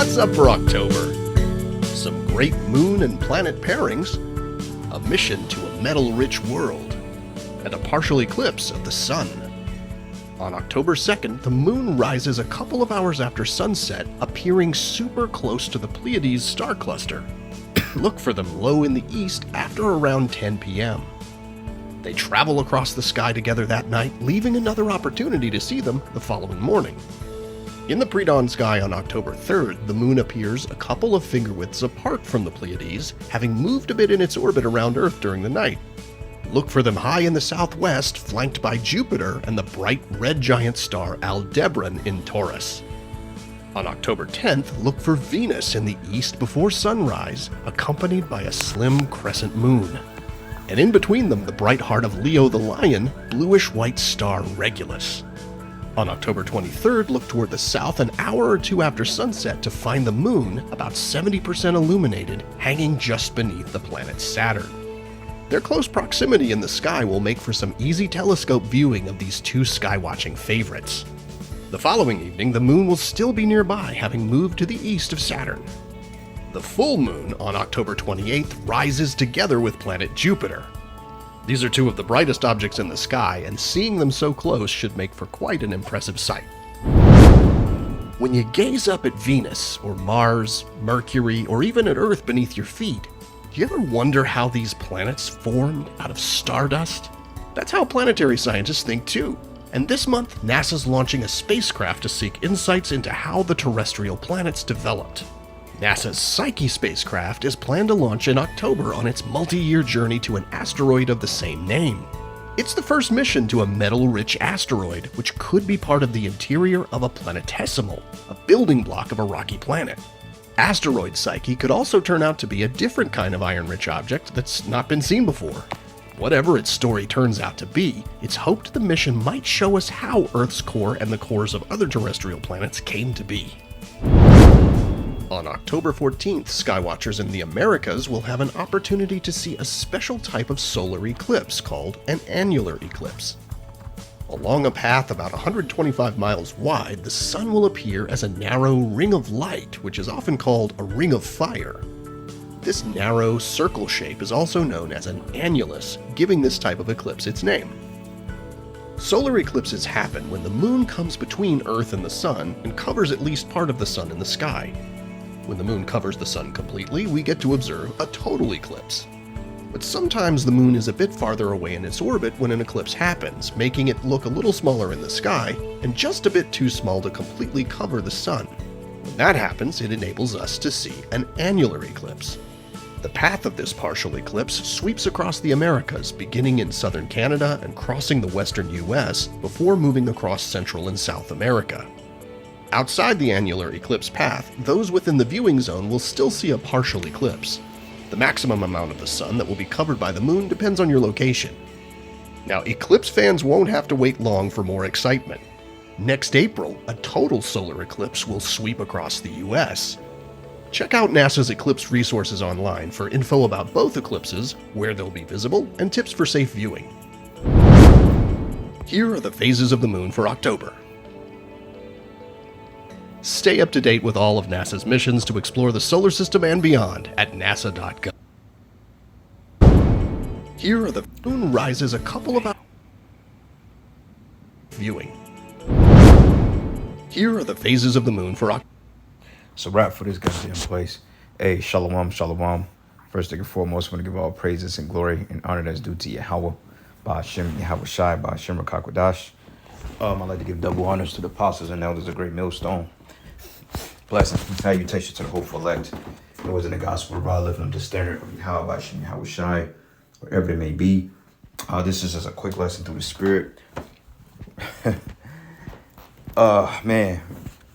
What's up for October? Some great moon and planet pairings, a mission to a metal-rich world, and a partial eclipse of the sun. On October 2nd, the moon rises a couple of hours after sunset, appearing super close to the Pleiades star cluster. Look for them low in the east after around 10 p.m. They travel across the sky together that night, leaving another opportunity to see them the following morning. In the pre-dawn sky on October 3rd, the moon appears a couple of finger-widths apart from the Pleiades, having moved a bit in its orbit around Earth during the night. Look for them high in the southwest, flanked by Jupiter and the bright red giant star Aldebaran in Taurus. On October 10th, look for Venus in the east before sunrise, accompanied by a slim crescent moon. And in between them, the bright heart of Leo the Lion, bluish-white star Regulus. On October 23rd, look toward the south an hour or two after sunset to find the moon, about 70% illuminated, hanging just beneath the planet Saturn. Their close proximity in the sky will make for some easy telescope viewing of these two skywatching favorites. The following evening, the moon will still be nearby, having moved to the east of Saturn. The full moon on October 28th rises together with planet Jupiter. These are two of the brightest objects in the sky, and seeing them so close should make for quite an impressive sight. When you gaze up at Venus, or Mars, Mercury, or even at Earth beneath your feet, do you ever wonder how these planets formed out of stardust? That's how planetary scientists think too. And this month, NASA's launching a spacecraft to seek insights into how the terrestrial planets developed. NASA's Psyche spacecraft is planned to launch in October on its multi-year journey to an asteroid of the same name. It's the first mission to a metal-rich asteroid, which could be part of the interior of a planetesimal, a building block of a rocky planet. Asteroid Psyche could also turn out to be a different kind of iron-rich object that's not been seen before. Whatever its story turns out to be, it's hoped the mission might show us how Earth's core and the cores of other terrestrial planets came to be. On October 14th, skywatchers in the Americas will have an opportunity to see a special type of solar eclipse called an annular eclipse. Along a path about 125 miles wide, the sun will appear as a narrow ring of light, which is often called a ring of fire. This narrow circle shape is also known as an annulus, giving this type of eclipse its name. Solar eclipses happen when the moon comes between Earth and the sun and covers at least part of the sun in the sky. When the moon covers the sun completely, we get to observe a total eclipse. But sometimes the moon is a bit farther away in its orbit when an eclipse happens, making it look a little smaller in the sky and just a bit too small to completely cover the sun. When that happens, it enables us to see an annular eclipse. The path of this partial eclipse sweeps across the Americas, beginning in southern Canada and crossing the western US before moving across Central and South America. Outside the annular eclipse path, those within the viewing zone will still see a partial eclipse. The maximum amount of the sun that will be covered by the moon depends on your location. Now, eclipse fans won't have to wait long for more excitement. Next April, a total solar eclipse will sweep across the US. Check out NASA's eclipse resources online for info about both eclipses, where they'll be visible, and tips for safe viewing. Here are the phases of the moon for October. Stay up to date with all of NASA's missions to explore the solar system and beyond at nasa.gov. Here are the moon rises a couple of hours viewing. Here are the phases of the moon for October. It's a wrap for this goddamn place. Hey, shalom, shalom. First thing and foremost, I want to give all praises and glory and honor that's due to Yahweh, Ba'ashem, Yahweh Shai, Ba'ashem Rakakwadash. I'd like to give double honors to the apostles and elders of Great Millstone. Blessings and salutations to the hopeful elect. It was in the gospel of God, living up to the standard of Yahweh, Ba'ashem, Yahweh Shai, wherever it may be. This is just a quick lesson through the Spirit. Man,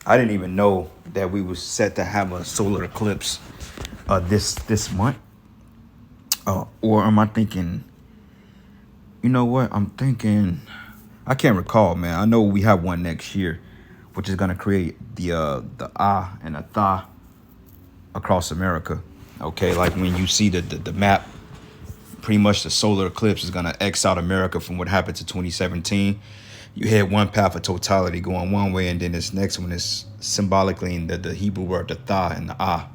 I didn't even know that we were set to have a solar eclipse this month. Or am I thinking, you know what? I'm thinking, I can't recall, man. I know we have one next year, which is going to create the Ah and the Tha across America. Okay, like when you see the map, pretty much the solar eclipse is going to X out America from what happened to 2017. you had one path of totality going one way, and then this next one is symbolically in the Hebrew word the tha and the ah.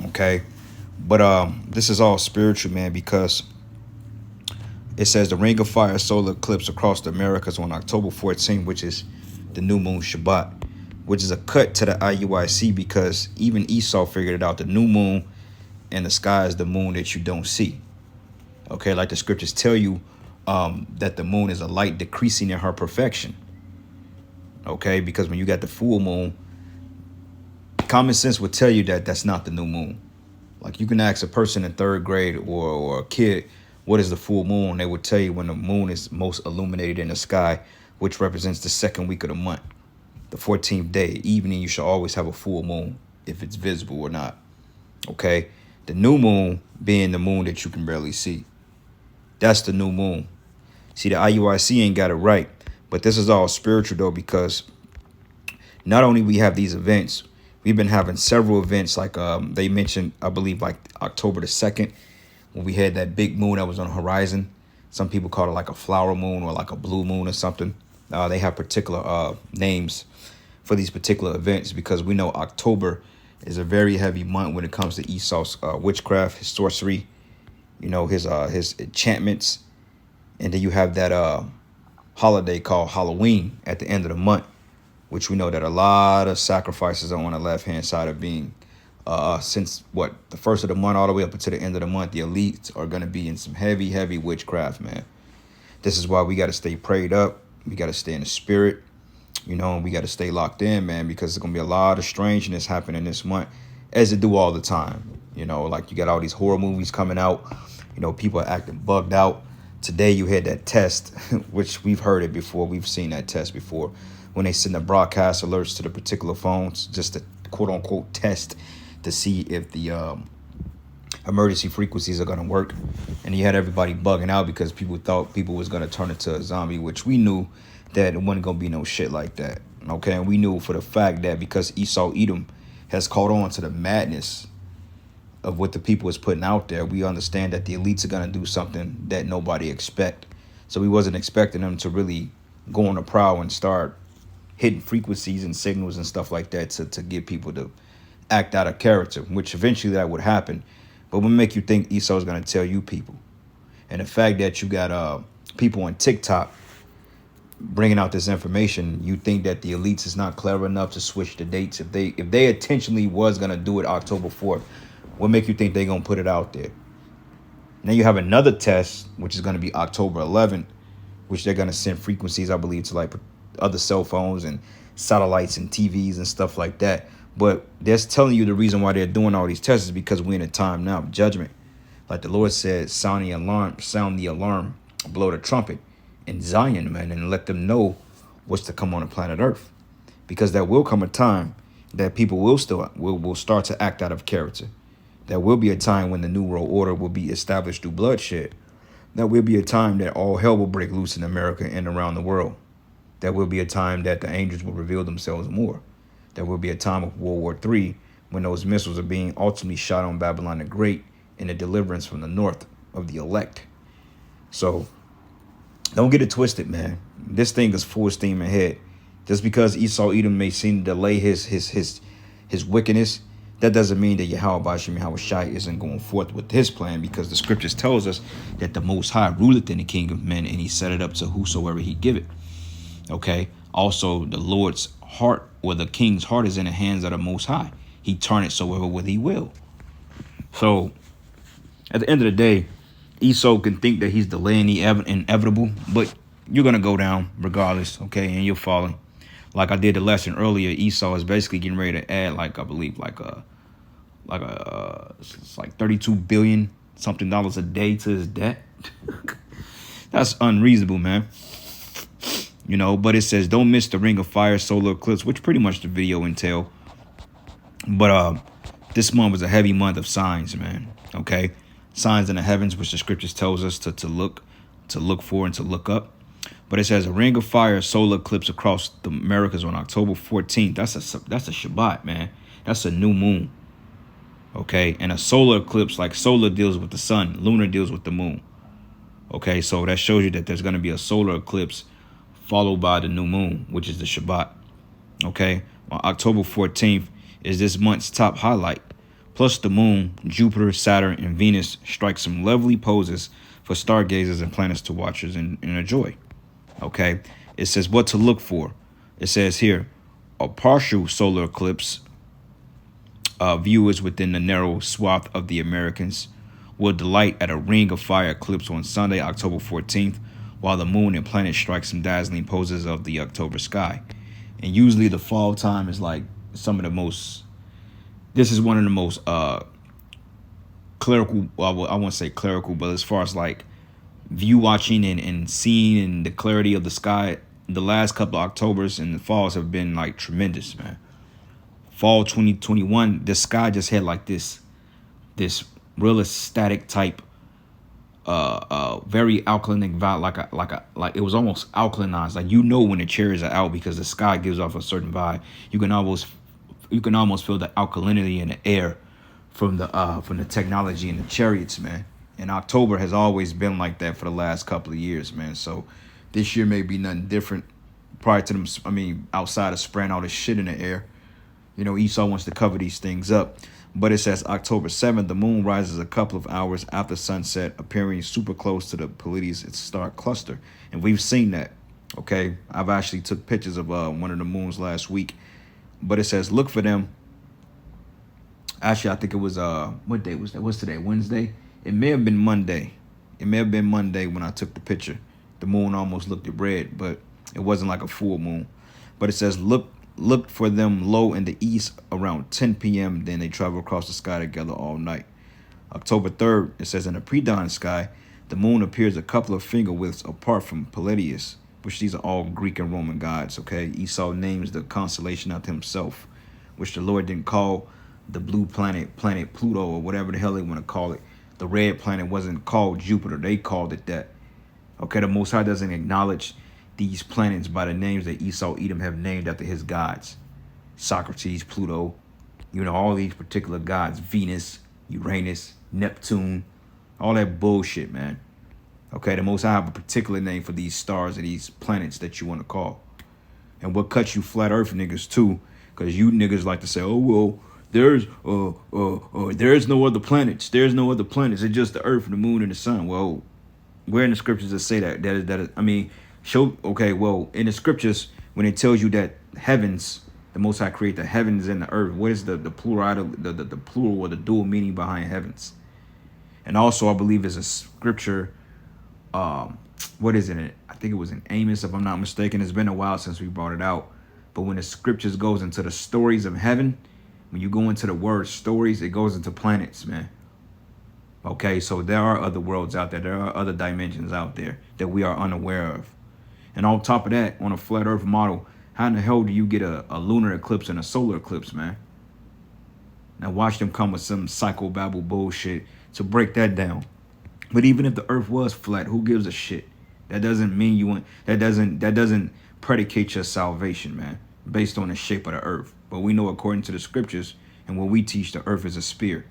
Okay, but this is all spiritual, man, because it says the ring of fire solar eclipse across the Americas on October 14th, which is the new moon Shabbat, which is a cut to the IUIC because even Esau figured it out. The new moon in the sky is the moon that you don't see. Okay, like the scriptures tell you that the moon is a light decreasing in her perfection. Okay, because when you got the full moon, common sense would tell you that that's not the new moon. Like you can ask a person in third grade or a kid, what is the full moon? They would tell you when the moon is most illuminated in the sky, which represents the second week of the month. The 14th day, evening, you should always have a full moon if it's visible or not. Okay, the new moon being the moon that you can barely see. That's the new moon. See, the IUIC ain't got it right, but this is all spiritual though, because not only we have these events, we've been having several events like they mentioned, I believe, like October the 2nd, when we had that big moon that was on the horizon. Some people call it like a flower moon or like a blue moon or something. They have particular names for these particular events because we know October is a very heavy month when it comes to Esau's witchcraft, his sorcery, you know, his enchantments. And then you have that holiday called Halloween at the end of the month, which we know that a lot of sacrifices are on the left-hand side of being. Since the first of the month all the way up until the end of the month, the elites are going to be in some heavy, heavy witchcraft, man. This is why we got to stay prayed up. We got to stay in the spirit, you know, and we got to stay locked in, man, because there's going to be a lot of strangeness happening this month, as it do all the time. You know, like you got all these horror movies coming out, you know, people are acting bugged out. Today you had that test, which we've heard it before. We've seen that test before when they send the broadcast alerts to the particular phones, just to quote unquote test to see if the emergency frequencies are going to work. And you had everybody bugging out because people thought people was going to turn into a zombie, which we knew that it wasn't going to be no shit like that. Okay, and we knew for the fact that because Esau Edom has caught on to the madness of what the people is putting out there, we understand that the elites are going to do something that nobody expect. So we wasn't expecting them to really go on a prowl and start hitting frequencies and signals and stuff like that to get people to act out of character, which eventually that would happen. But what make you think Esau is going to tell you people? And the fact that you got people on TikTok bringing out this information, you think that the elites is not clever enough to switch the dates. If they intentionally was going to do it October 4th, what make you think they're going to put it out there? Now you have another test, which is going to be October 11th, which they're going to send frequencies, I believe, to like other cell phones and satellites and TVs and stuff like that. But that's telling you the reason why they're doing all these tests is because we're in a time now of judgment. Like the Lord said, sound the alarm, blow the trumpet in Zion, man, and let them know what's to come on the planet Earth. Because there will come a time that people will start to act out of character. There will be a time when the New World Order will be established through bloodshed. There will be a time that all hell will break loose in America and around the world. There will be a time that the angels will reveal themselves more. There will be a time of World War III when those missiles are being ultimately shot on Babylon the Great in the deliverance from the north of the elect. So don't get it twisted, man. This thing is full steam ahead. Just because Esau Edom may seem to delay his wickedness, that doesn't mean that Yahweh Bashim Yahweh Shai isn't going forth with his plan, because the scriptures tells us that the Most High ruleth in the king of men, and he set it up to whosoever he give it. Okay. Also, the Lord's heart, or the king's heart, is in the hands of the Most High. He turn it soever what he will. So, at the end of the day, Esau can think that he's delaying the inevitable, but you're gonna go down regardless. Okay, and you're falling. Like I did the lesson earlier, Esau is basically getting ready to add, like I believe, it's like 32 billion something dollars a day to his debt. That's unreasonable, man. You know, but it says don't miss the ring of fire solar eclipse, which pretty much the video entail. But this month was a heavy month of signs, man. Okay, signs in the heavens, which the scriptures tells us to look for and to look up. But it says a ring of fire solar eclipse across the Americas on October 14th. That's a Shabbat, man. That's a new moon. Okay, and a solar eclipse, like solar deals with the sun, lunar deals with the moon. Okay, so that shows you that there's going to be a solar eclipse followed by the new moon, which is the Shabbat. Okay, on October 14th is this month's top highlight. Plus the moon, Jupiter, Saturn, and Venus strike some lovely poses for stargazers and planets to watchers and enjoy. Okay, it says what to look for. It says here, a partial solar eclipse. Viewers within the narrow swath of the Americans will delight at a ring of fire eclipse on Sunday, October 14th, while the moon and planets strike some dazzling poses of the October sky. And usually the fall time is like some of the most, this is one of the most clerical, well, I won't say clerical, but as far as like view watching and seeing and the clarity of the sky, the last couple of Octobers and the falls have been like tremendous, man. Fall 2021, the sky just had like this real static type, very alkalinic vibe, like it was almost alkalinized. Like, you know, when the cherries are out because the sky gives off a certain vibe. You can almost feel the alkalinity in the air from the technology and the chariots, man. And October has always been like that for the last couple of years, man. So this year may be nothing different. Prior to them, I mean, outside of spraying all this shit in the air, you know, Esau wants to cover these things up. But it says October 7th, the moon rises a couple of hours after sunset, appearing super close to the Pleiades star cluster. And we've seen that, okay? I've actually took pictures of one of the moons last week. But it says, look for them. Actually, I think it was, what day was that? What's today? Wednesday? It may have been Monday. It may have been Monday when I took the picture. The moon almost looked red, but it wasn't like a full moon. But it says, look for them low in the east around 10 p.m. Then they travel across the sky together all night. October 3rd, it says in the pre-dawn sky, the moon appears a couple of finger widths apart from Pleiades, which these are all Greek and Roman gods, okay? Esau names the constellation after himself, which the Lord didn't call the blue planet Pluto, or whatever the hell they want to call it. The red planet wasn't called Jupiter. They called it that. Okay, the Most High doesn't acknowledge these planets by the names that Esau, Edom have named after his gods. Socrates, Pluto, you know, all these particular gods, Venus, Uranus, Neptune, all that bullshit, man. Okay, the Most High have a particular name for these stars and these planets that you want to call. And what cuts you flat earth niggas too, because you niggas like to say, oh, well, there's no other planets. There's no other planets. It's just the earth, the moon, and the sun. Well, where in the scriptures that say that? I mean, show, okay, well, in the scriptures, when it tells you that heavens, the Most High create the heavens and the earth, what is the plural, the plural or the dual meaning behind heavens? And also, I believe there's a scripture, what is it? I think it was in Amos, if I'm not mistaken. It's been a while since we brought it out. But when the scriptures goes into the stories of heaven, when you go into the word stories, it goes into planets, man. Okay, so there are other worlds out there. There are other dimensions out there that we are unaware of. And on top of that, on a flat earth model, how in the hell do you get a lunar eclipse and a solar eclipse, man? Now watch them come with some psychobabble bullshit to break that down. But even if the earth was flat, who gives a shit? That doesn't mean you want, that doesn't predicate your salvation, man, based on the shape of the earth. But we know according to the scriptures and what we teach, the earth is a sphere.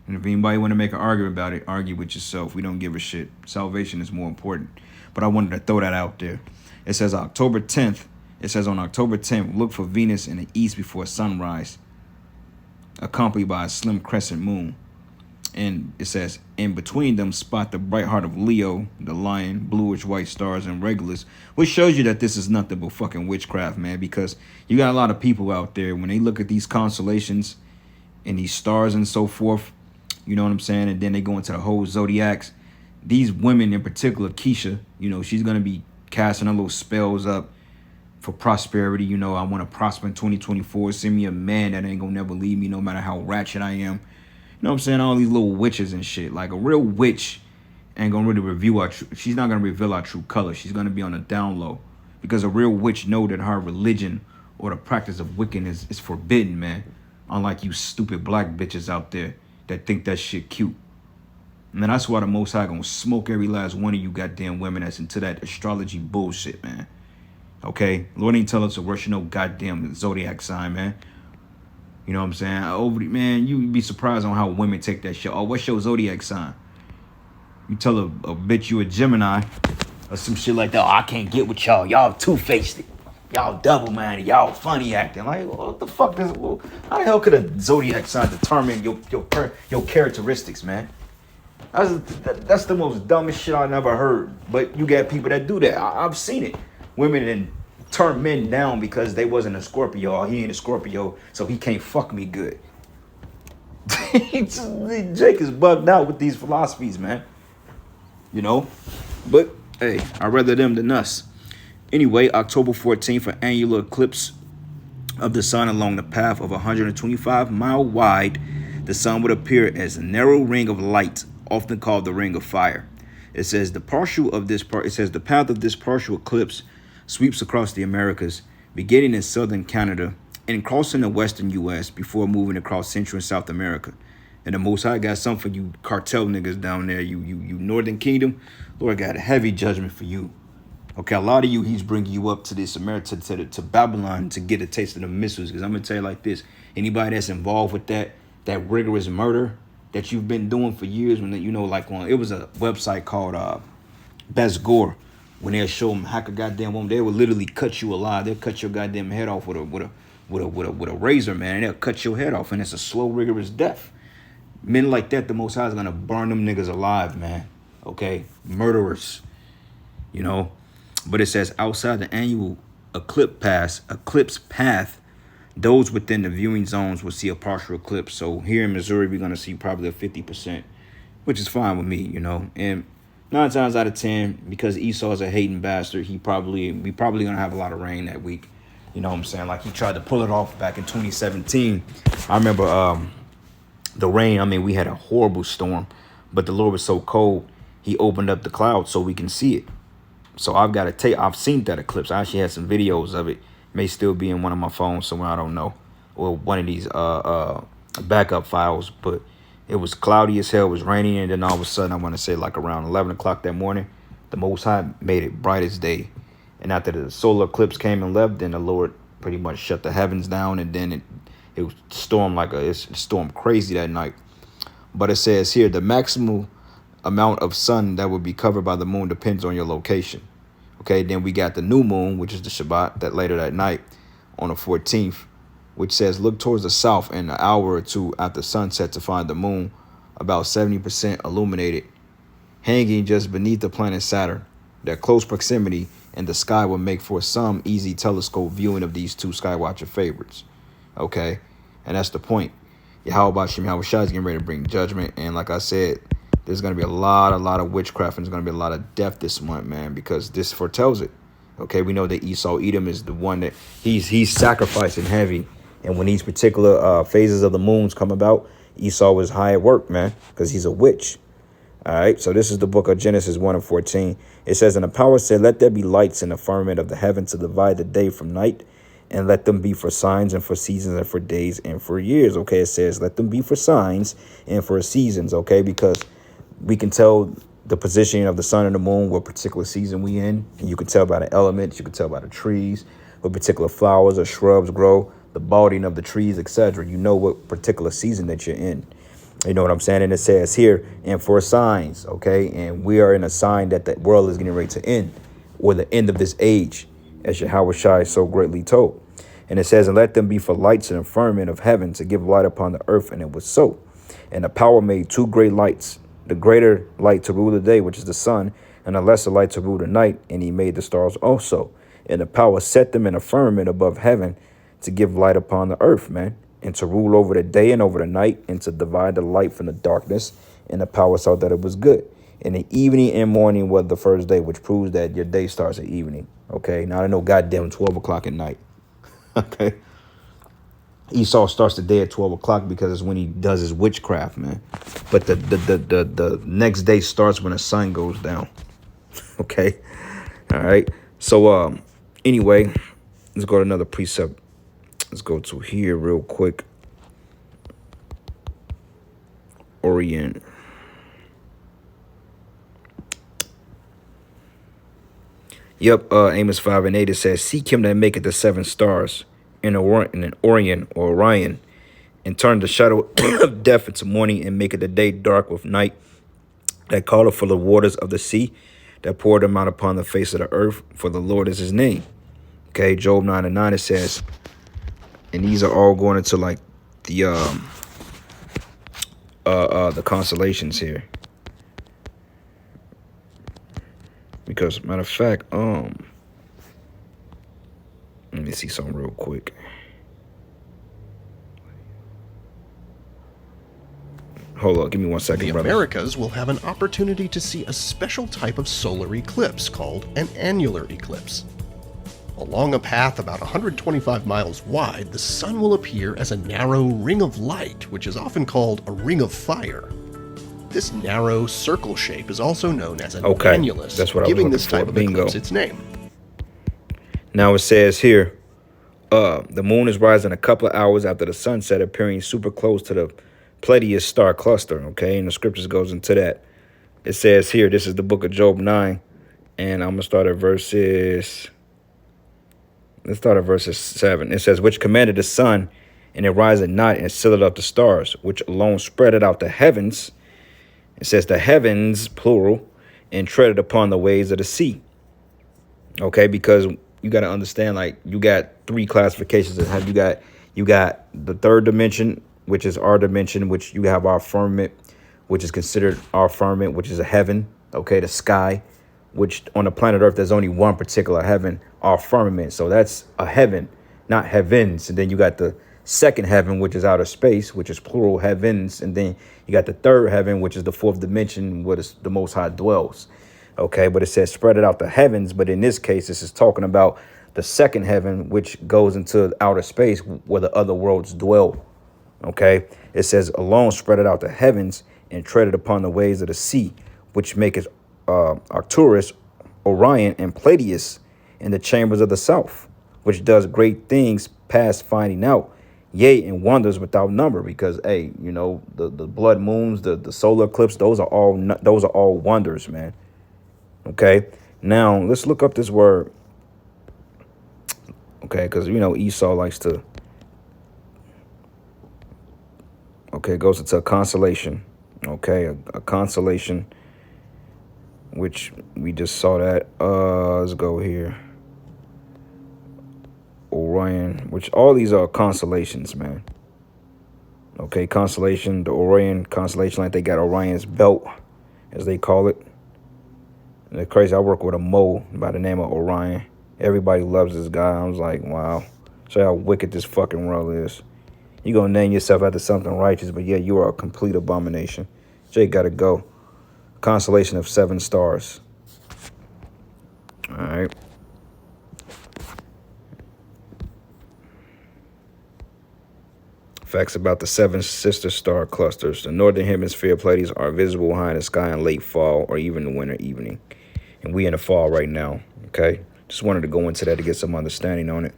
And if anybody want to make an argument about it, argue with yourself. We don't give a shit. Salvation is more important. But I wanted to throw that out there. It says October 10th. It says on October 10th, look for Venus in the east before sunrise, accompanied by a slim crescent moon. And it says, in between them, spot the bright heart of Leo, the lion, bluish white stars, and Regulus, which shows you that this is nothing but fucking witchcraft, man, because you got a lot of people out there, when they look at these constellations and these stars and so forth, you know what I'm saying, and then they go into the whole zodiacs. These women in particular, Keisha, you know, she's going to be casting her little spells up for prosperity. You know, I want to prosper in 2024. Send me a man that ain't going to never leave me no matter how ratchet I am. You know what I'm saying? All these little witches and shit. Like, a real witch ain't going to really reveal our truth. She's not going to reveal our true color. She's going to be on the down low. Because a real witch know that her religion or the practice of wickedness is forbidden, man. Unlike you stupid black bitches out there that think that shit cute. And that's why the Most High gonna smoke every last one of you goddamn women that's into that astrology bullshit, man. Okay? Lord ain't tell us to worship no goddamn zodiac sign, man. You know what I'm saying? Man, you be surprised on how women take that shit. Oh, what's your zodiac sign? You tell a bitch you a Gemini, or some shit like that. Oh, I can't get with y'all. Y'all two-faced. Y'all double-minded. Y'all funny acting. Like, what the fuck does? Well, how the hell could a zodiac sign determine your characteristics, man? That's the most dumbest shit I never heard. But you got people that do that. I've seen it. Women and turn men down because they wasn't a Scorpio. Or he ain't a Scorpio, so he can't fuck me good. Jake is bugged out with these philosophies, man. You know? But, hey, I'd rather them than us. Anyway, October 14th, an annular eclipse of the sun along the path of 125-mile wide. The sun would appear as a narrow ring of light, often called the ring of fire. It says the path of this partial eclipse sweeps across the Americas, beginning in southern Canada and crossing the western U.S. before moving across Central and South America. And the Most High got something for you cartel niggas down there, you Northern Kingdom. Lord got a heavy judgment for you. Okay, a lot of you, he's bringing you up to this America, to Babylon to get a taste of the missiles. Because I'm going to tell you like this. Anybody that's involved with that rigorous murder that you've been doing for years, when it was a website called Best Gore. When they'll show them hack a goddamn woman, they will literally cut you alive. They'll cut your goddamn head off with a razor, man. And they'll cut your head off, and it's a slow, rigorous death. Men like that, the Most High is gonna burn them niggas alive, man. Okay, murderers. But it says outside the annual eclipse path, those within the viewing zones will see a partial eclipse. So here in Missouri, we're gonna see probably a 50%, which is fine with me, And 9 times out of 10, because Esau's a hating bastard, we probably gonna have a lot of rain that week. You know what I'm saying? Like he tried to pull it off back in 2017. I remember the rain. I mean, we had a horrible storm, but the Lord was so cold, he opened up the clouds so we can see it. So I've seen that eclipse. I actually had some videos of it. May still be in one of my phones somewhere, I don't know, or one of these backup files. But it was cloudy as hell. It was raining, and then all of a sudden, I want to say like around 11 o'clock that morning, the Most High made it bright as day. And after the solar eclipse came and left, then the Lord pretty much shut the heavens down, and then it was stormed crazy that night. But it says here the maximum amount of sun that would be covered by the moon depends on your location. Okay, then we got the new moon, which is the Shabbat, that later that night on the 14th, which says look towards the south in an hour or two after sunset to find the moon about 70% illuminated, hanging just beneath the planet Saturn. Their close proximity in the sky will make for some easy telescope viewing of these two skywatcher favorites. Okay, and that's the point. Yahweh Shem Shai is getting ready to bring judgment, and like I said, there's going to be a lot of witchcraft, and there's going to be a lot of death this month, man, because this foretells it. Okay, we know that Esau Edom is the one that he's sacrificing heavy, and when these particular phases of the moons come about, Esau was high at work, man, because he's a witch. All right, so this is the book of Genesis 1:14. It says, and the power said, let there be lights in the firmament of the heaven to divide the day from night, and let them be for signs and for seasons and for days and for years. Okay, it says, let them be for signs and for seasons, okay, because we can tell the positioning of the sun and the moon, what particular season we in. And you can tell by the elements, you can tell by the trees, what particular flowers or shrubs grow, the balding of the trees, etc. You know what particular season that you're in. You know what I'm saying? And it says here, and for signs, okay? And we are in a sign that the world is getting ready to end, or the end of this age, as Yahweh Shai so greatly told. And it says, and let them be for lights in the firmament of heaven to give light upon the earth. And it was so. And the power made 2 great lights, the greater light to rule the day, which is the sun, and the lesser light to rule the night. And he made the stars also. And the power set them in a firmament above heaven to give light upon the earth, man, and to rule over the day and over the night, and to divide the light from the darkness. And the power saw that it was good. And the evening and morning was the first day, which proves that your day starts at evening. Okay, now I know goddamn 12 o'clock at night. Okay. Esau starts the day at 12 o'clock because it's when he does his witchcraft, man. But the next day starts when the sun goes down. Okay. All right. So anyway, let's go to another precept. Let's go to here real quick. Orient. Yep, Amos 5:8, it says, seek him that maketh the 7 stars in Orient or Orion, and turn the shadow of death into morning, and maketh the day dark with night, that calleth for the waters of the sea, that poured them out upon the face of the earth, for the Lord is his name. Okay, Job 9:9, it says, and these are all going into like the constellations here. Because matter of fact, let me see something real quick. Hold on, give me 1 second, The brother. Americas will have an opportunity to see a special type of solar eclipse called an annular eclipse. Along a path about 125 miles wide, the sun will appear as a narrow ring of light, which is often called a ring of fire. This narrow circle shape is also known as an annulus, that's what I was giving looking this type for. of Bingo. eclipse its name. Now it says here, the moon is rising a couple of hours after the sunset, appearing super close to the Pleiades star cluster. Okay, and the scriptures goes into that. It says here, this is the book of Job 9, and I'm gonna start at verses. Let's start at verses 7. It says, which commanded the sun, and it rise at night, and sealed up the stars, which alone spread it out the heavens. It says the heavens, plural, and treaded upon the waves of the sea. Okay, because you got to understand, like, you got three classifications of how you got the third dimension, which is our dimension, which you have our firmament, which is considered our firmament, which is a heaven. Okay, the sky, which on the planet Earth, there's only one particular heaven, our firmament. So that's a heaven, not heavens. And then you got the second heaven, which is outer space, which is plural heavens. And then you got the third heaven, which is the fourth dimension, where the Most High dwells. Okay, but it says spread it out the heavens. But in this case, this is talking about the second heaven, which goes into outer space where the other worlds dwell. Okay, it says alone spread it out the heavens and tread it upon the waves of the sea, which maketh Arcturus, Orion, and Pleiades in the chambers of the south, which does great things past finding out, yea, and wonders without number. Because hey, you know, the blood moons, the solar eclipse, those are all wonders, man. Okay, now let's look up this word. Okay, because you know Esau likes to. Okay, it goes into a constellation. Okay, a constellation, which we just saw that. Let's go here. Orion, which all these are constellations, man. Okay, constellation, the Orion constellation, like they got Orion's belt, as they call it. And it's crazy. I work with a mole by the name of Orion. Everybody loves this guy. I was like, wow. Show you how wicked this fucking world is. You gonna name yourself after something righteous, but yeah, you are a complete abomination. Jay gotta go. Constellation of 7 stars. All right. Facts about the 7 sister star clusters. The northern hemisphere Pleiades are visible high in the sky in late fall or even the winter evening. And we in the fall right now. Okay. Just wanted to go into that to get some understanding on it.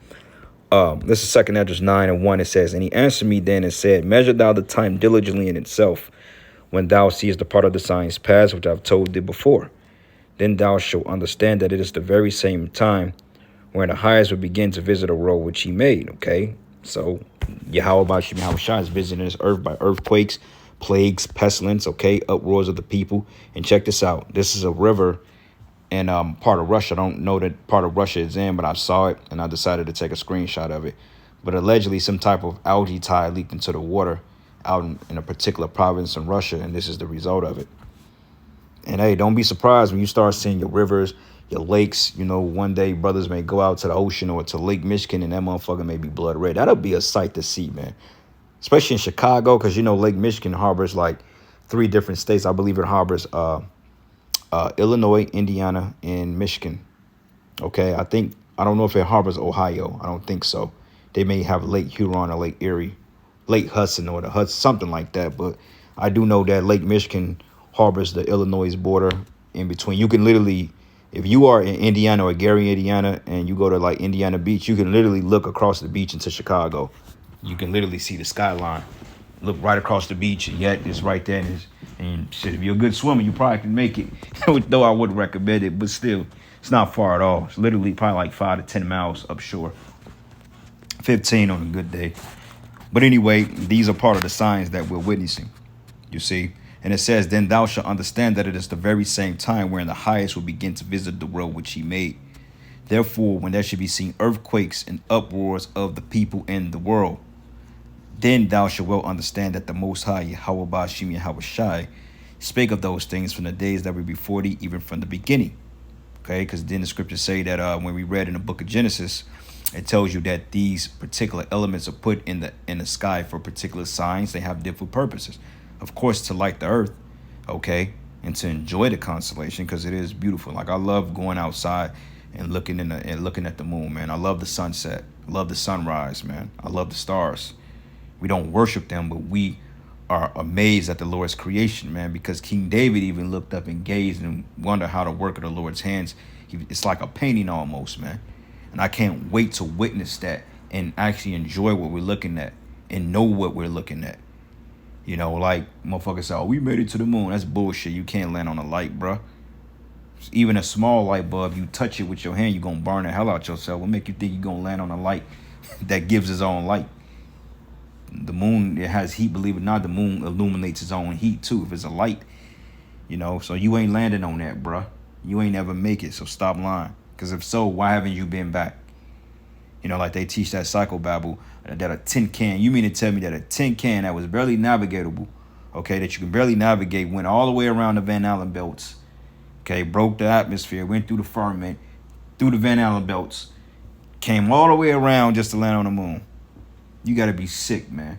This is 2 Esdras 9:1. It says, and he answered me then and said, measure thou the time diligently in itself, when thou seest the part of the signs past, which I've told thee before. Then thou shalt understand that it is the very same time when the highest will begin to visit a world which he made. Okay, so Yahweh Bashim Yahushua is visiting this earth by earthquakes, plagues, pestilence, okay, uproars of the people. And check this out. This is a river in part of Russia. I don't know that part of Russia is in, but I saw it and I decided to take a screenshot of it. But allegedly some type of algae tide leaked into the water out in a particular province in Russia, and this is the result of it. And hey, don't be surprised when you start seeing your rivers, your lakes. You know, one day brothers may go out to the ocean or to Lake Michigan and that motherfucker may be blood red. That'll be a sight to see, man. Especially in Chicago, because you know Lake Michigan harbors like 3 different states. I believe it harbors Illinois, Indiana, and Michigan. Okay, I don't know if it harbors Ohio. I don't think so. They may have Lake Huron or Lake Erie, Lake Hudson or the Hudson, something like that. But I do know that Lake Michigan harbors the Illinois border in between. You can literally, if you are in Indiana or Gary, Indiana, and you go to like Indiana Beach, you can literally look across the beach into Chicago. You can literally see the skyline. Look right across the beach, and yet it's right there. And shit, if you're a good swimmer, you probably can make it. Though I wouldn't recommend it, but still, it's not far at all. It's literally probably like 5 to 10 miles upshore. 15 on a good day. But anyway, these are part of the signs that we're witnessing. You see, And it says, then thou shalt understand that it is the very same time wherein the highest will begin to visit the world which he made. Therefore, when there should be seen earthquakes and uproars of the people in the world, then thou shalt well understand that the Most High, Yahweh Ba'ashim Yahweh Shai, spake of those things from the days that were before thee, even from the beginning. Okay, because then the scriptures say that when we read in the book of Genesis, it tells you that these particular elements are put in the sky for particular signs. They have different purposes. Of course, to light the earth, okay, and to enjoy the constellation, because it is beautiful. Like, I love going outside and looking at the moon, man. I love the sunset. I love the sunrise, man. I love the stars. We don't worship them, but we are amazed at the Lord's creation, man, because King David even looked up and gazed and wondered how the work of the Lord's hands. It's like a painting almost, man. And I can't wait to witness that and actually enjoy what we're looking at and know what we're looking at. You know, like motherfuckers say, oh, we made it to the moon. That's bullshit. You can't land on a light, bro. Even a small light bulb, you touch it with your hand, you're going to burn the hell out yourself. What make you think you're going to land on a light that gives its own light? The moon, it has heat, believe it or not. The moon illuminates its own heat too, if it's a light. You know, so you ain't landing on that, bruh. You ain't ever make it, so stop lying. Because if so, why haven't you been back? You know, like they teach that psychobabble, that a tin can, you mean to tell me that a tin can that was barely navigatable, okay, that you can barely navigate, went all the way around the Van Allen belts, okay, broke the atmosphere, went through the firmament, through the Van Allen belts, came all the way around just to land on the moon. You got to be sick, man.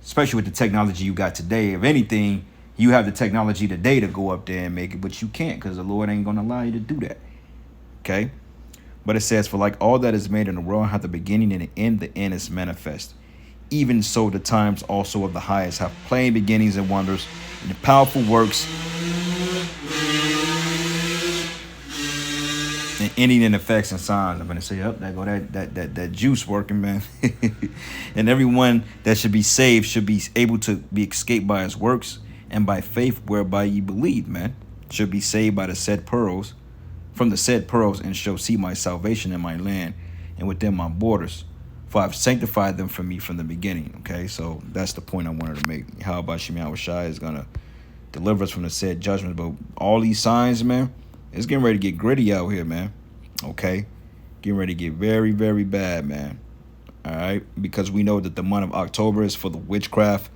Especially with the technology you got today. If anything, you have the technology today to go up there and make it, but you can't because the Lord ain't going to allow you to do that. Okay? But it says, for like all that is made in the world hath the beginning and the end is manifest. Even so the times also of the highest have plain beginnings and wonders, and the powerful works and ending in effects and signs. I'm going to say, up, there go that juice working, man. And everyone that should be saved should be able to be escaped by his works and by faith whereby ye believe, man. Should be saved by the said pearls, from the said pearls, and shall see my salvation in my land and within my borders. For I've sanctified them for me from the beginning. Okay, so that's the point I wanted to make. How about Shemi Shai is going to deliver us from the said judgment. But all these signs, man, it's getting ready to get gritty out here, man. Okay? Getting ready to get very, very bad, man. All right? Because we know that the month of October is for the witchcraft.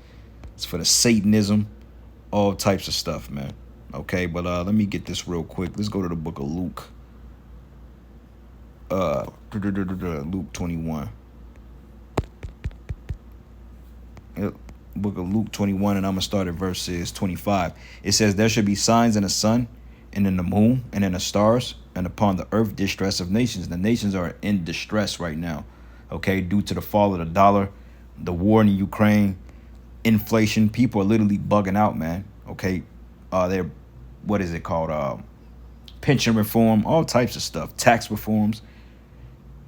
It's for the Satanism. All types of stuff, man. Okay? But let me get this real quick. Let's go to the book of Luke. Luke 21. Book of Luke 21, and I'm going to start at verses 25. It says, there should be signs in the sun, and in the moon, and in the stars, and upon the earth distress of nations. The nations are in distress right now, okay, due to the fall of the dollar, the war in Ukraine, inflation. People are literally bugging out, man, okay. They're, what is it called, pension reform, all types of stuff, tax reforms,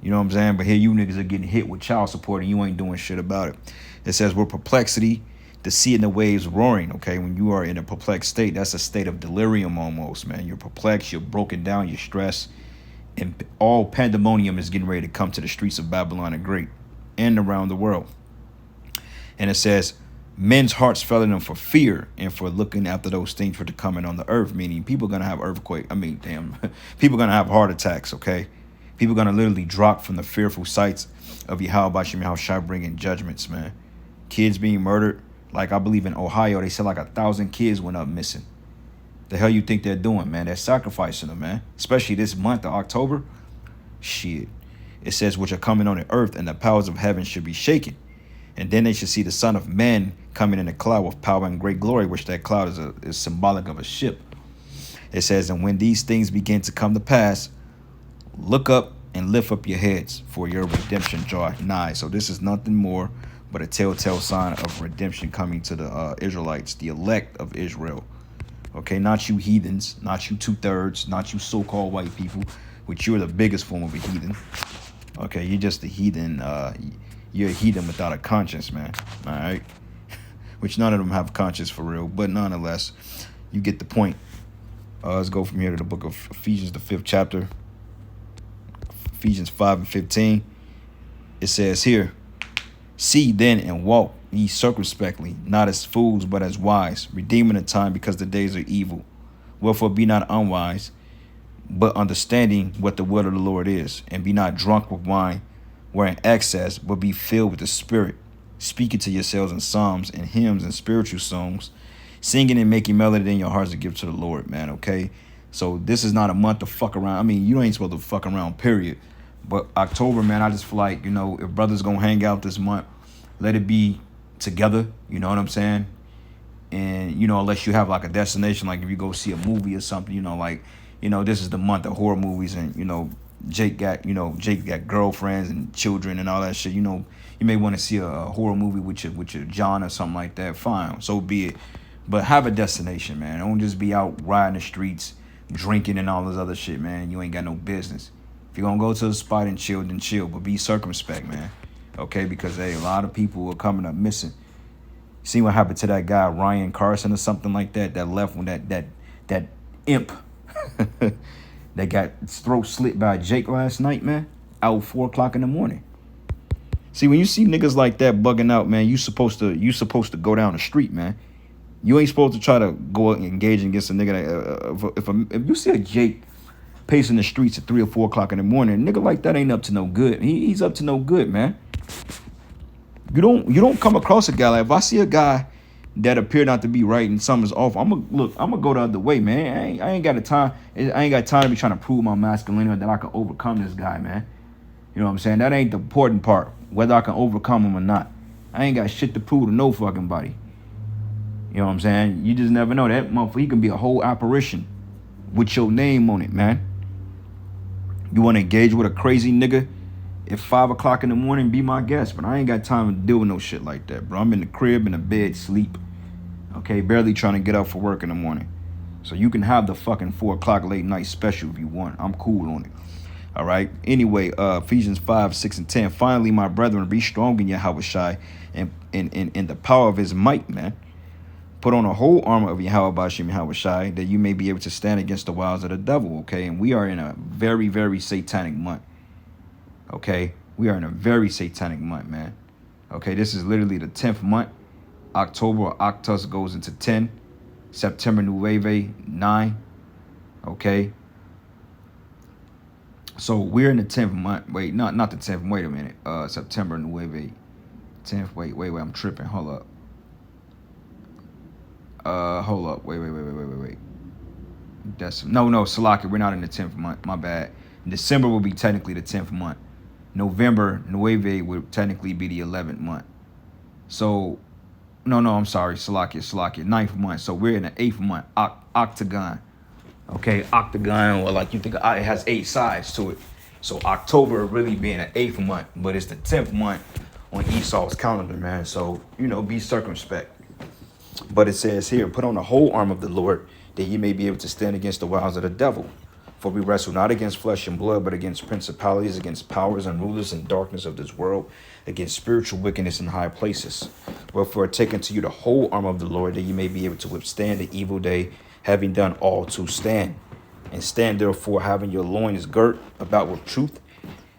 you know what I'm saying? But here you niggas are getting hit with child support, and you ain't doing shit about it. It says, with perplexity, the sea and the waves roaring, okay? When you are in a perplexed state, that's a state of delirium almost, man. You're perplexed, you're broken down, you're stressed, and all pandemonium is getting ready to come to the streets of Babylon the Great and around the world. And it says, men's hearts fell in them for fear and for looking after those things for the coming on the earth, meaning people are going to have earthquake. People are going to have heart attacks, okay? People are going to literally drop from the fearful sights of Yahweh Bashim Yahweh Shai bringing judgments, man. Kids being murdered. Like, I believe in Ohio, they said like 1,000 kids went up missing. The hell you think they're doing, man? They're sacrificing them, man. Especially this month of October. Shit. It says, which are coming on the earth, and the powers of heaven should be shaken. And then they should see the Son of Man coming in a cloud with power and great glory, which that cloud is symbolic of a ship. It says, and when these things begin to come to pass, look up and lift up your heads, for your redemption draweth nigh. So this is nothing more but a telltale sign of redemption coming to the Israelites, the elect of Israel. Okay, not you heathens, not you 2/3, not you so-called white people, which you're the biggest form of a heathen. Okay, you're just a heathen. You're a heathen without a conscience, man. All right, which none of them have conscience for real, but nonetheless, you get the point. Let's go from here to the book of Ephesians, the 5th chapter. Ephesians 5 and 15. It says here, see then and walk ye circumspectly, not as fools, but as wise, redeeming the time, because the days are evil. Wherefore be not unwise, but understanding what the will of the Lord is, and be not drunk with wine, wherein excess, but be filled with the Spirit, speaking to yourselves in psalms and hymns and spiritual songs, singing and making melody in your hearts to give to the Lord, man, okay? So this is not a month to fuck around. I mean, you ain't supposed to fuck around, period. But October, man, I just feel like, if brothers gonna hang out this month, let it be together, you know what I'm saying? And, unless you have like a destination, like if you go see a movie or something, this is the month of horror movies, and, Jake got girlfriends and children and all that shit. You may want to see a horror movie with your John or something like that. Fine, so be it. But have a destination, man. Don't just be out riding the streets, drinking and all this other shit, man. You ain't got no business. If you're gonna go to a spot and chill, then chill, but be circumspect, man. Okay, because a lot of people are coming up missing. See what happened to that guy Ryan Carson or something like that left when that imp that got his throat slit by Jake last night, man, out 4 o'clock in the morning. See, when you see niggas like that bugging out, man, you supposed to go down the street, man. You ain't supposed to try to go and engage against a nigga that, if you see a Jake pacing the streets at 3 or 4 o'clock in the morning, a nigga like that ain't up to no good. He's up to no good, man. You don't come across a guy like, if I see a guy that appear not to be right and something's off, I'm gonna go the other way, man. I ain't got time to be trying to prove my masculinity, that I can overcome this guy, man. You know what I'm saying? That ain't the important part, whether I can overcome him or not. I ain't got shit to prove to no fucking body. You know what I'm saying? You just never know. That motherfucker, he can be a whole apparition with your name on it, man. You want to engage with a crazy nigga at 5 o'clock in the morning, be my guest. But I ain't got time to deal with no shit like that, bro. I'm in the crib, in the bed, sleep. Okay, barely trying to get up for work in the morning. So you can have the fucking 4 o'clock late night special if you want. I'm cool on it. All right. Anyway, Ephesians 5, 6, and 10. Finally, my brethren, be strong in Yahushua and in the power of his might, man. Put on a whole armor of Yahushua, that you may be able to stand against the wiles of the devil, okay? And we are in a very, very satanic month, okay? We are in a very satanic month, man. Okay, this is literally the 10th month. October, Octus goes into 10. September, Nueve, 9, okay? So we're in the 10th month. Wait, not the 10th. Wait a minute. September, Nueve, 10th. Wait. I'm tripping. Hold up. Hold up. Wait. That's no, Salaki, we're not in the 10th month. My bad. December will be technically the 10th month. November, Nueve would technically be the 11th month. So, no, I'm sorry. Salaki, 9th month. So we're in the 8th month. Octagon. Okay, octagon, or like you think it has 8 sides to it. So October really being an 8th month, but it's the 10th month on Esau's calendar, man. So, be circumspect. But it says here, put on the whole arm of the Lord, that ye may be able to stand against the wiles of the devil. For we wrestle not against flesh and blood, but against principalities, against powers and rulers in darkness of this world, against spiritual wickedness in high places. Wherefore take unto you the whole arm of the Lord, that ye may be able to withstand the evil day, having done all to stand. And stand therefore, having your loins girt about with truth,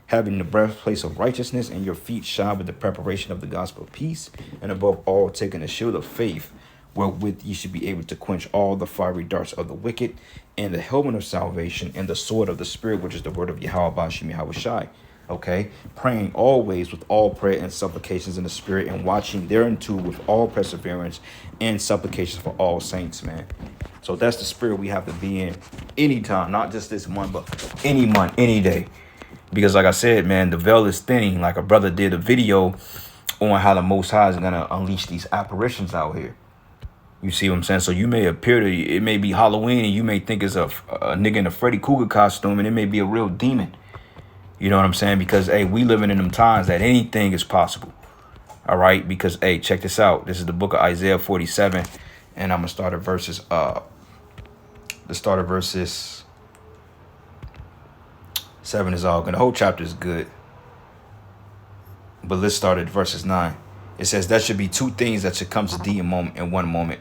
having the breastplate of righteousness, and your feet shod with the preparation of the gospel of peace, and above all taking the shield of faith, wherewith ye should be able to quench all the fiery darts of the wicked, and the helmet of salvation, and the sword of the Spirit, which is the word of Yahushua. Okay, praying always with all prayer and supplications in the Spirit, and watching thereunto with all perseverance and supplications for all saints, man. So that's the spirit we have to be in anytime, not just this month, but any month, any day. Because like I said, man, the veil is thinning. Like a brother did a video on how the Most High is going to unleash these apparitions out here. You see what I'm saying? So you may it may be Halloween, and you may think it's a nigga in a Freddy Krueger costume, and it may be a real demon. You know what I'm saying? Because, hey, we living in them times that anything is possible. All right? Because, hey, check this out. This is the book of Isaiah 47, and I'm going to start at verses, the start of verses 7 is all good. The whole chapter is good. But let's start at verses 9. It says, there should be 2 things that should come to thee in one moment.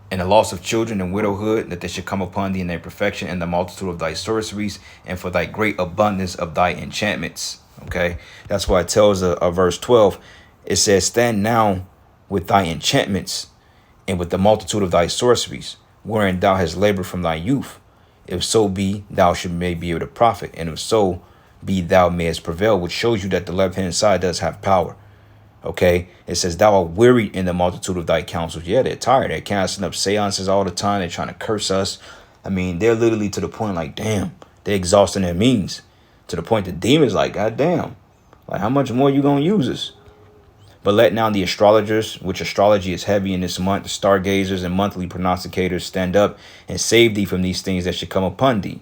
And the loss of children and widowhood, that they should come upon thee in their perfection, and the multitude of thy sorceries, and for thy great abundance of thy enchantments. Okay, that's why it tells verse 12. It says, stand now with thy enchantments, and with the multitude of thy sorceries, wherein thou hast labored from thy youth. If so be, thou should may be able to profit, and if so be thou mayest prevail, which shows you that the left-hand side does have power. Okay, it says, thou art wearied in the multitude of thy counsels. Yeah, they're tired. They're casting up seances all the time. They're trying to curse us. I mean, they're literally to the point like, damn, they're exhausting their means. To the point the demons like, God damn, like how much more you gonna use us? But let now the astrologers, which astrology is heavy in this month, the stargazers and monthly prognosticators stand up and save thee from these things that should come upon thee.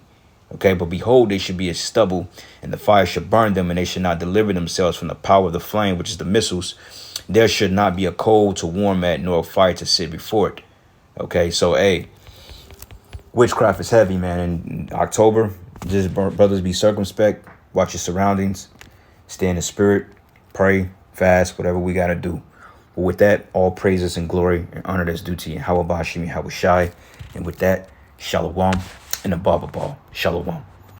Okay, but behold, they should be as stubble, and the fire should burn them, and they should not deliver themselves from the power of the flame, which is the missiles. There should not be a coal to warm at, nor a fire to sit before it. Okay, so hey, witchcraft is heavy, man. In October, just brothers, be circumspect, watch your surroundings, stay in the spirit, pray, fast, whatever we got to do. But with that, all praises and glory and honor that's due to Yahweh Bashim Yahweh Shai. And with that, Shalom and above all, Shalom.